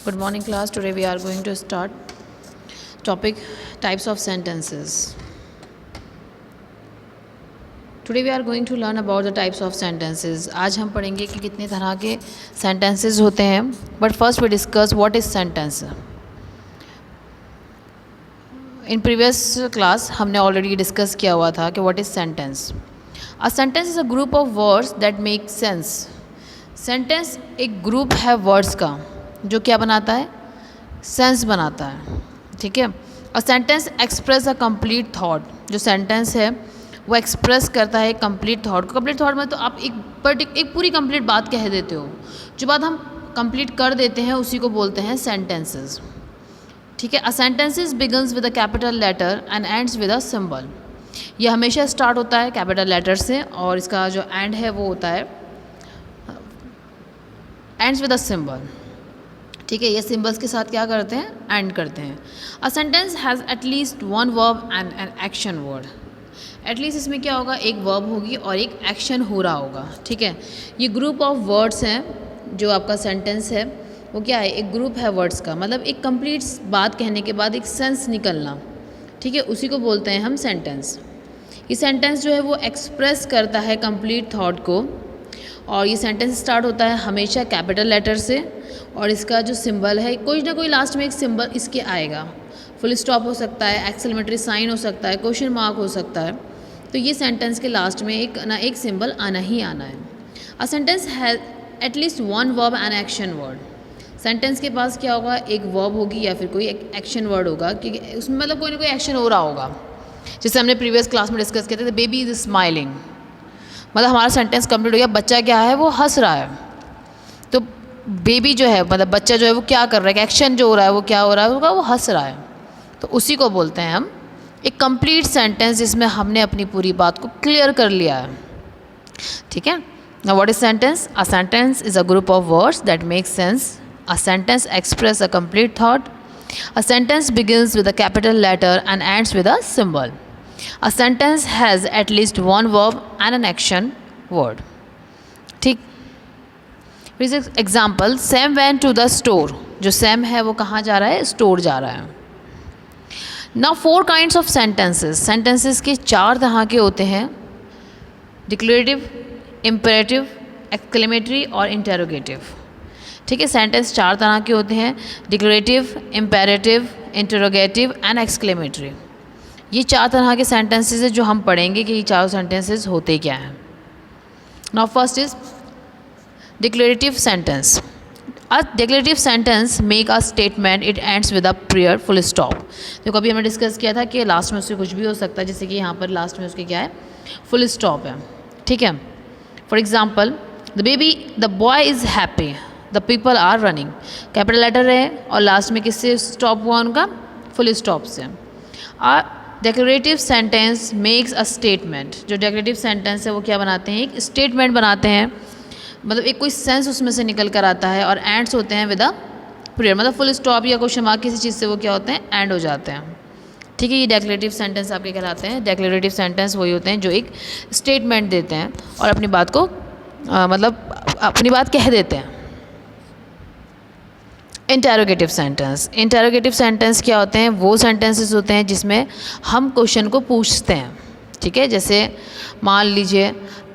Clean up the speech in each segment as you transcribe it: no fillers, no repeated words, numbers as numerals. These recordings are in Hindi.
Good morning, class. Today we are going to start topic types of sentences. Today we are going to learn about the types of sentences. आज हम पढ़ेंगे कि कितने तरह के sentences होते हैं. But first we discuss what is sentence. In previous class हमने already discuss किया हुआ था कि what is sentence. A sentence is a group of words that make sense. Sentence एक group है words का जो क्या बनाता है, सेंस बनाता है. ठीक है. अ sentence express a complete thought. जो सेंटेंस है वो एक्सप्रेस करता है कंप्लीट थॉट को. कंप्लीट थॉट में तो आप एक पूरी कंप्लीट बात कह देते हो. जो बात हम कंप्लीट कर देते हैं उसी को बोलते हैं सेंटेंसेस. ठीक है. A sentences begins with a capital letter and ends with a symbol. ये हमेशा स्टार्ट होता है कैपिटल लेटर से और इसका जो एंड है वो होता है एंड्स विद अ सिंबल. ठीक है. ये सिंबल्स के साथ क्या करते हैं, एंड करते हैं. A sentence has at least one verb and an action word. At least इसमें क्या होगा, एक वर्ब होगी और एक एक्शन हो रहा होगा. ठीक है. ये ग्रुप ऑफ वर्ड्स हैं. जो आपका सेंटेंस है वो क्या है, एक ग्रुप है वर्ड्स का. मतलब एक कंप्लीट बात कहने के बाद एक सेंस निकलना. ठीक है. उसी को बोलते हैं हम सेंटेंस. ये सेंटेंस जो है वो एक्सप्रेस करता है कंप्लीट थॉट को. और ये सेंटेंस स्टार्ट होता है हमेशा कैपिटल लेटर से और इसका जो सिंबल है कोई ना कोई लास्ट में एक सिंबल इसके आएगा. फुल स्टॉप हो सकता है, एक्सक्लेमेटरी साइन हो सकता है, क्वेश्चन मार्क हो सकता है. तो ये सेंटेंस के लास्ट में एक सिंबल आना ही आना है. A sentence has at least one verb and action word. Sentence के पास क्या होगा, एक वर्ब होगी या फिर कोई एक एक्शन वर्ड होगा कि उसमें मतलब कोई ना कोई एक्शन हो रहा होगा. जैसे हमने प्रीवियस क्लास में डिस्कस किया था, बेबी इज़ स्माइलिंग. मतलब हमारा सेंटेंस कंप्लीट हो गया, बच्चा क्या है वो हंस रहा है. तो बेबी जो है मतलब बच्चा जो है वो क्या कर रहा है, एक्शन जो हो रहा है वो क्या हो रहा है, वो हंस रहा है. तो उसी को बोलते हैं हम एक कंप्लीट सेंटेंस जिसमें हमने अपनी पूरी बात को क्लियर कर लिया है. ठीक है. Now what is sentence. A sentence is a group of words that make sense. A sentence express a complete thought. A sentence begins with a capital letter and ends with a symbol. A sentence has at least one verb and an action word. ठीक. Example, Sam went to the store. जो सैम है वो कहाँ जा रहा है, स्टोर जा रहा है. Now 4 kinds of sentences. Sentences के 4 तरह के होते हैं. डिक्लेरेटिव, इम्पेरेटिव, एक्सक्लेमेटरी और इंटेरोगेटिव. ठीक है. सेंटेंस 4 तरह के होते हैं. Declarative, imperative, interrogative and exclamatory. ये 4 तरह के सेंटेंसेस है जो हम पढ़ेंगे कि ये 4 सेंटेंसेस होते क्या हैं. Now first is declarative sentence. A declarative sentence make a statement, it ends with a prayer full stop. तो कभी हमने डिस्कस किया था कि लास्ट में उसके कुछ भी हो सकता है, जैसे कि यहाँ पर लास्ट में उसके क्या है, फुल स्टॉप है. ठीक है. For example, the boy is happy, the people are running. Capital letter है और लास्ट में किससे स्टॉप हुआ उनका, फुल स्टॉप से. Declarative sentence makes a statement. जो डेक्लेरेटिव सेंटेंस है वो क्या बनाते हैं, एक स्टेटमेंट बनाते हैं. मतलब एक कोई सेंस उसमें से निकल कर आता है. और एंड्स होते हैं विद अ प्रेयर. मतलब फुल स्टॉप या क्वेश्चन मार्क किसी चीज़ से वो क्या होते हैं, एंड हो जाते हैं. ठीक है. ये डेक्लेरेटिव सेंटेंस आपके कहलाते हैं. डेक्लेरेटिव सेंटेंस वही होते हैं जो एक स्टेटमेंट देते हैं और अपनी बात को मतलब अपनी बात कह देते हैं. Interrogative sentence. इंटेरोगेटिव सेंटेंस क्या होते हैं, वो सेंटेंसेस होते हैं जिसमें हम क्वेश्चन को पूछते हैं. ठीक है. जैसे मान लीजिए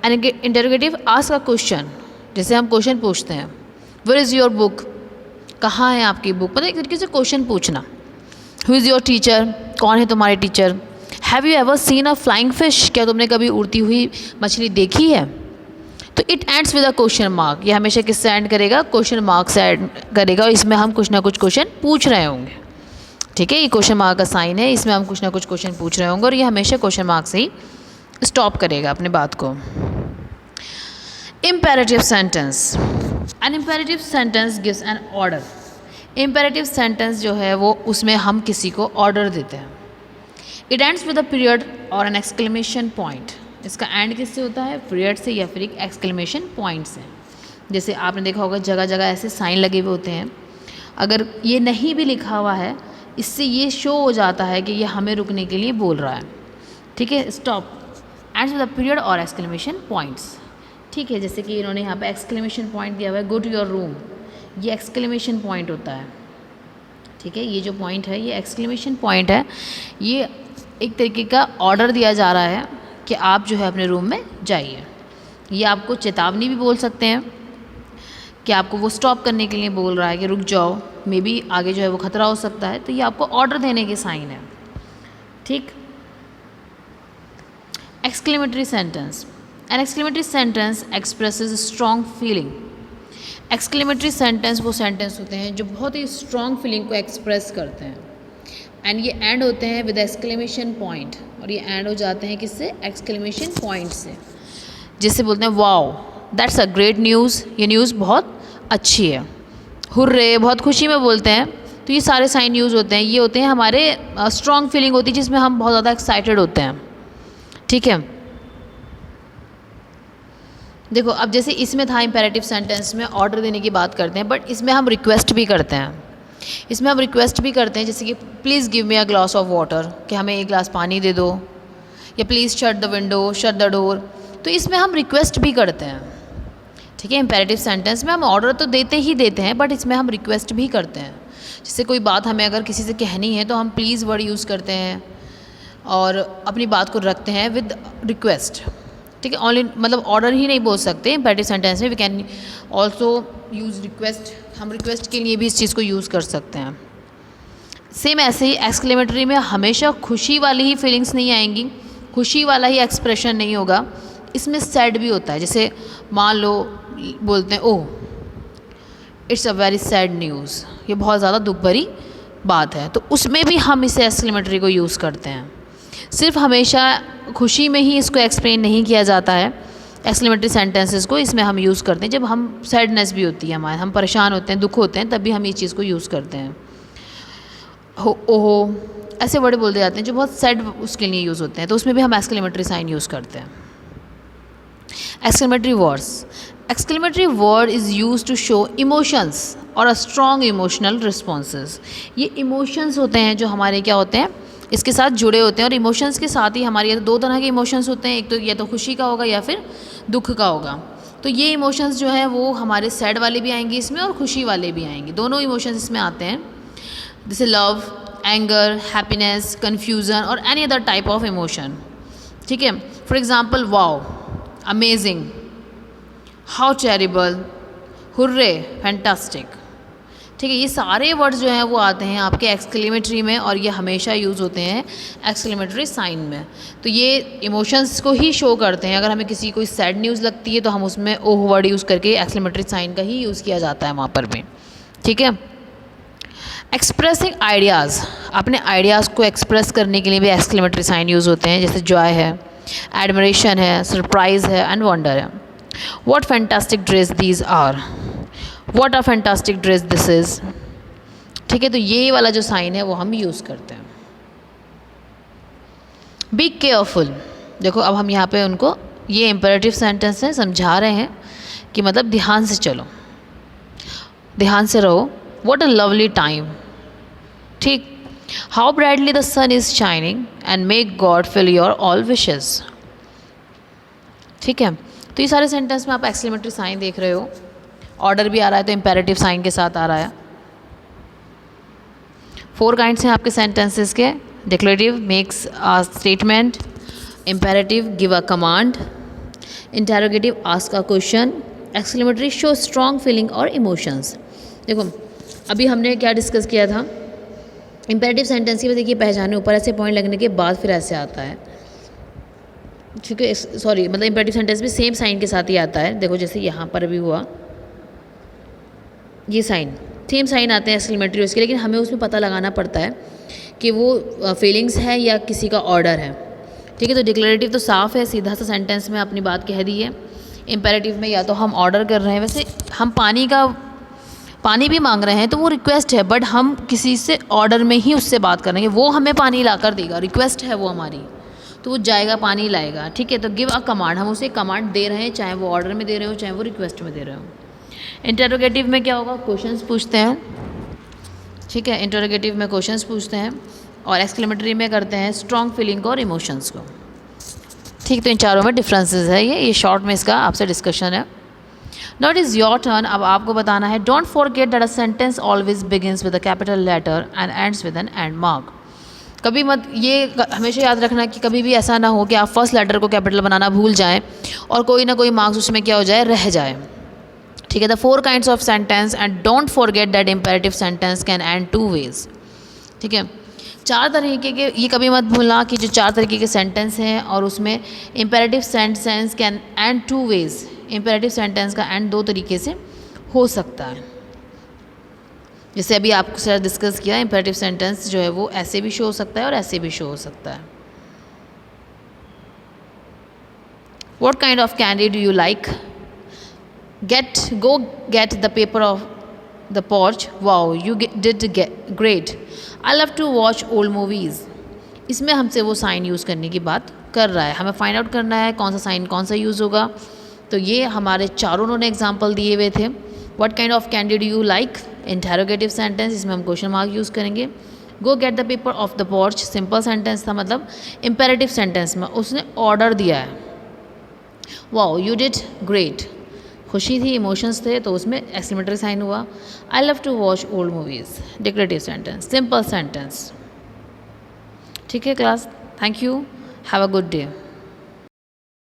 इंटेरोगेटिव आस्क अ क्वेश्चन. जैसे हम क्वेश्चन पूछते हैं, वेयर इज़ योर बुक, कहाँ है आपकी बुक. मतलब एक तरीके से क्वेश्चन पूछना. हु इज़ योर टीचर, कौन है तुम्हारे teacher. Have you ever seen a flying fish, क्या तुमने कभी उड़ती हुई मछली देखी है. तो it ends with a question mark. ये हमेशा किससे एंड करेगा, क्वेश्चन मार्क से एंड करेगा. और इसमें हम कुछ ना कुछ क्वेश्चन पूछ रहे होंगे. ठीक है. ये क्वेश्चन मार्क का साइन है, इसमें हम कुछ ना कुछ क्वेश्चन पूछ रहे होंगे और ये हमेशा क्वेश्चन मार्क से ही स्टॉप करेगा अपनी बात को. Imperative sentence. An imperative sentence gives an order. Imperative sentence जो है वो उसमें हम किसी को ऑर्डर देते हैं. It ends with a period और एन एक्सक्लेमेशन पॉइंट. इसका एंड किससे होता है, पीरियड से या फिर एक एक्सक्लेमेशन पॉइंट से. जैसे आपने देखा होगा जगह जगह ऐसे साइन लगे हुए होते हैं. अगर ये नहीं भी लिखा हुआ है, इससे ये शो हो जाता है कि ये हमें रुकने के लिए बोल रहा है. ठीक है. Stop ends with a period और एक्सक्लेमेशन पॉइंट्स. ठीक है. जैसे कि इन्होंने यहाँ पे एक्सक्लेमेशन पॉइंट दिया हुआ है, गो टू योर रूम. ये एक्सक्लेमेशन पॉइंट होता है. ठीक है, ये जो पॉइंट है ये एक्सक्लेमेशन पॉइंट है, ये एक तरीके का ऑर्डर दिया जा रहा है कि आप जो है अपने रूम में जाइए। ये आपको चेतावनी भी बोल सकते हैं कि आपको वो स्टॉप करने के लिए बोल रहा है कि रुक जाओ, मे बी आगे जो है वो खतरा हो सकता है, तो ये आपको ऑर्डर देने के साइन है। ठीक। Exclamatory sentence, an exclamatory sentence expresses strong feeling. Exclamatory sentence वो सेंटेंस होते हैं जो बहुत ही स्ट्रॉन्ग फीलिंग को एक्सप्रेस करते हैं, एंड ये एंड होते हैं विद एक्सक्लेमेशन पॉइंट, और ये एंड हो जाते हैं किससे? एक्सक्लेमेशन पॉइंट से, जिससे बोलते हैं wow that's a great news, ये न्यूज़ बहुत अच्छी है। हुर्रे, बहुत खुशी में बोलते हैं। तो ये सारे साइन यूज़ होते हैं, ये होते हैं हमारे स्ट्रॉन्ग फीलिंग होती है जिसमें हम बहुत ज़्यादा एक्साइटेड होते हैं। ठीक है, देखो अब जैसे इसमें था इम्पेरेटिव सेंटेंस में ऑर्डर देने की बात करते हैं, बट इसमें हम रिक्वेस्ट भी करते हैं। इसमें हम रिक्वेस्ट भी करते हैं, जैसे कि please give me a glass of water, कि हमें एक गिलास पानी दे दो, या please shut the window, shut the door. तो इसमें हम रिक्वेस्ट भी करते हैं। ठीक है, इम्पेरेटिव सेंटेंस में हम ऑर्डर तो देते ही देते हैं, बट इसमें हम रिक्वेस्ट भी करते हैं। जैसे कोई बात हमें अगर किसी से कहनी है तो हम प्लीज़ वर्ड यूज़ करते हैं और अपनी बात को रखते हैं विद रिक्वेस्ट। ठीक है, ओनली मतलब ऑर्डर ही नहीं बोल सकते इम्पेरेटिव सेंटेंस में, we can also use request, हम रिक्वेस्ट के लिए भी इस चीज़ को यूज़ कर सकते हैं। सेम ऐसे ही एक्सक्लेमेटरी में हमेशा खुशी वाली ही फीलिंग्स नहीं आएंगी, खुशी वाला ही एक्सप्रेशन नहीं होगा, इसमें सैड भी होता है। जैसे मान लो बोलते हैं oh it's a very sad news, ये बहुत ज़्यादा दुख भरी बात है, तो उसमें भी हम इसे एक्सक्लेमेटरी को यूज़ करते हैं। सिर्फ हमेशा खुशी में ही इसको एक्सप्लेन नहीं किया जाता है एक्सक्लेमेटरी सेंटेंसेस को, इसमें हम यूज़ करते हैं जब हम सैडनेस भी होती है हमारे, हम परेशान होते हैं, दुख होते हैं, तब भी हम इस चीज़ को यूज़ करते हैं। हो ओहो, ऐसे वर्ड बोल दिए जाते हैं जो बहुत सैड उसके लिए यूज़ होते हैं, तो उसमें भी हम एक्सक्लेमेटरी साइन यूज़ करते हैं। Exclamatory words, exclamatory word is use to show emotions और अ स्ट्रॉन्ग इमोशनल रिस्पॉन्सेज। ये इमोशंस होते हैं जो हमारे क्या होते हैं, इसके साथ जुड़े होते हैं, और इमोशंस के साथ ही हमारे दो तरह के इमोशंस होते हैं, एक तो या तो खुशी का होगा या फिर दुख का होगा। तो ये इमोशंस जो है वो हमारे सैड वाले भी आएंगे इसमें और खुशी वाले भी आएंगे, दोनों इमोशंस इसमें आते हैं, जैसे लव, एंगर, हैप्पीनेस, कन्फ्यूज़न और any other type of emotion. ठीक है, for example wow, amazing, how terrible, hurray, fantastic. ठीक है, ये सारे वर्ड्स जो हैं वो आते हैं आपके एक्सक्लेमेटरी में, और ये हमेशा यूज़ होते हैं एक्सक्लेमेटरी साइन में। तो ये इमोशंस को ही शो करते हैं। अगर हमें किसी कोई सैड न्यूज़ लगती है तो हम उसमें ओह वर्ड यूज़ करके एक्सक्लेमेटरी साइन का ही यूज़ किया जाता है वहाँ पर भी। ठीक है, एक्सप्रेसिंग आइडियाज़, अपने आइडियाज़ को एक्सप्रेस करने के लिए भी एक्सक्लेमेटरी साइन यूज़ होते हैं, जैसे जॉय है, एडमिरेशन है, सरप्राइज़ है एंड वंडर है। What fantastic dress these are, what a fantastic dress this is. ठीक है, तो ये वाला जो साइन है वो हम यूज़ करते हैं। बी केयरफुल, देखो अब हम यहाँ पे उनको ये इम्पेरेटिव सेंटेंस है समझा रहे हैं कि मतलब ध्यान से चलो, ध्यान से रहो। व्हाट अ लवली टाइम, ठीक, how brightly the sun is shining and make god fill your all wishes. ठीक है, तो ये सारे सेंटेंस में आप एक्सक्लेमेटरी साइन देख रहे हो, ऑर्डर भी आ रहा है तो इम्पेरेटिव साइन के साथ आ रहा है। 4 काइंड्स हैं आपके सेंटेंसेस के, declarative makes a statement, imperative give a command, interrogative ask a question, exclamatory show strong feeling और इमोशंस। देखो अभी हमने क्या डिस्कस किया था, इम्पेरेटिव सेंटेंस की देखिए पहचाने, ऊपर ऐसे पॉइंट लगने के बाद फिर ऐसे आता है। ठीक है, सॉरी मतलब इम्पेरेटिव सेंटेंस भी सेम साइन के साथ ही आता है। देखो जैसे यहाँ पर भी हुआ, ये साइन सेम साइन आते हैं एक्सक्लेमेटरी उसके, लेकिन हमें उसमें पता लगाना पड़ता है कि वो फीलिंग्स है या किसी का ऑर्डर है। ठीक है, तो डिक्लेरेटिव तो साफ है, सीधा सा सेंटेंस में अपनी बात कह दी है। इम्पेरेटिव में या तो हम ऑर्डर कर रहे हैं, वैसे हम पानी भी मांग रहे हैं तो वो रिक्वेस्ट है, बट हम किसी से ऑर्डर में ही उससे बात करेंगे, वो हमें पानी ला कर देगा, रिक्वेस्ट है वो हमारी, तो वो जाएगा पानी लाएगा। ठीक है, तो गिव अ कमांड, हम उसे कमांड दे रहे हैं, चाहे वो ऑर्डर में दे रहे हो चाहे वो रिक्वेस्ट में दे रहे हो। इंटरोगेटिव में क्या होगा, क्वेश्चंस पूछते हैं। ठीक है, इंटरोगेटिव में क्वेश्चंस पूछते हैं, और एक्सक्लेमेटरी में करते हैं स्ट्रॉन्ग फीलिंग को और इमोशंस को। ठीक, तो इन चारों में डिफरेंसेस है, ये शॉर्ट में इसका आपसे डिस्कशन है। Now it is your turn, अब आपको बताना है। Don't forget that a sentence always begins with a capital letter and ends with an end mark. कभी मत, ये हमेशा याद रखना कि कभी भी ऐसा ना हो कि आप फर्स्ट लेटर को कैपिटल बनाना भूल जाएं और कोई ना कोई मार्क्स उसमें क्या हो जाए, रह जाए। ठीक है, the 4 kinds of sentence and don't forget that imperative sentence can end 2 ways. ठीक है, 4 तरीके के, ये कभी मत भूलना कि जो 4 तरीके के सेंटेंस हैं और उसमें imperative sentence can end 2 ways. Imperative sentence का एंड 2 तरीके से हो सकता है। जैसे अभी आपको सर डिस्कस किया, इम्पेरेटिव सेंटेंस जो है वो ऐसे भी शो हो सकता है और ऐसे भी शो हो सकता है। What kind of candy do you like? Go get the paper of the porch. Wow, you did great. I love to watch old movies. इसमें हमसे वो साइन यूज़ करने की बात कर रहा है, हमें फाइंड आउट करना है कौन सा साइन कौन सा यूज़ होगा। तो ये हमारे चारों उन्होंने एग्जाम्पल दिए हुए थे। What kind of candy do you like? Interrogative sentence, इसमें हम क्वेश्चन मार्क यूज़ करेंगे। गो get the paper of the porch simple sentence था, मतलब इम्पेरेटिव सेंटेंस में उसने ऑर्डर दिया है। वाओ यू डिड ग्रेट, खुशी थी, इमोशंस थे, तो उसमें एक्सक्लेमेटरी साइन हुआ। I love to watch old movies, declarative sentence, simple sentence. ठीक है class, thank you, have a good day.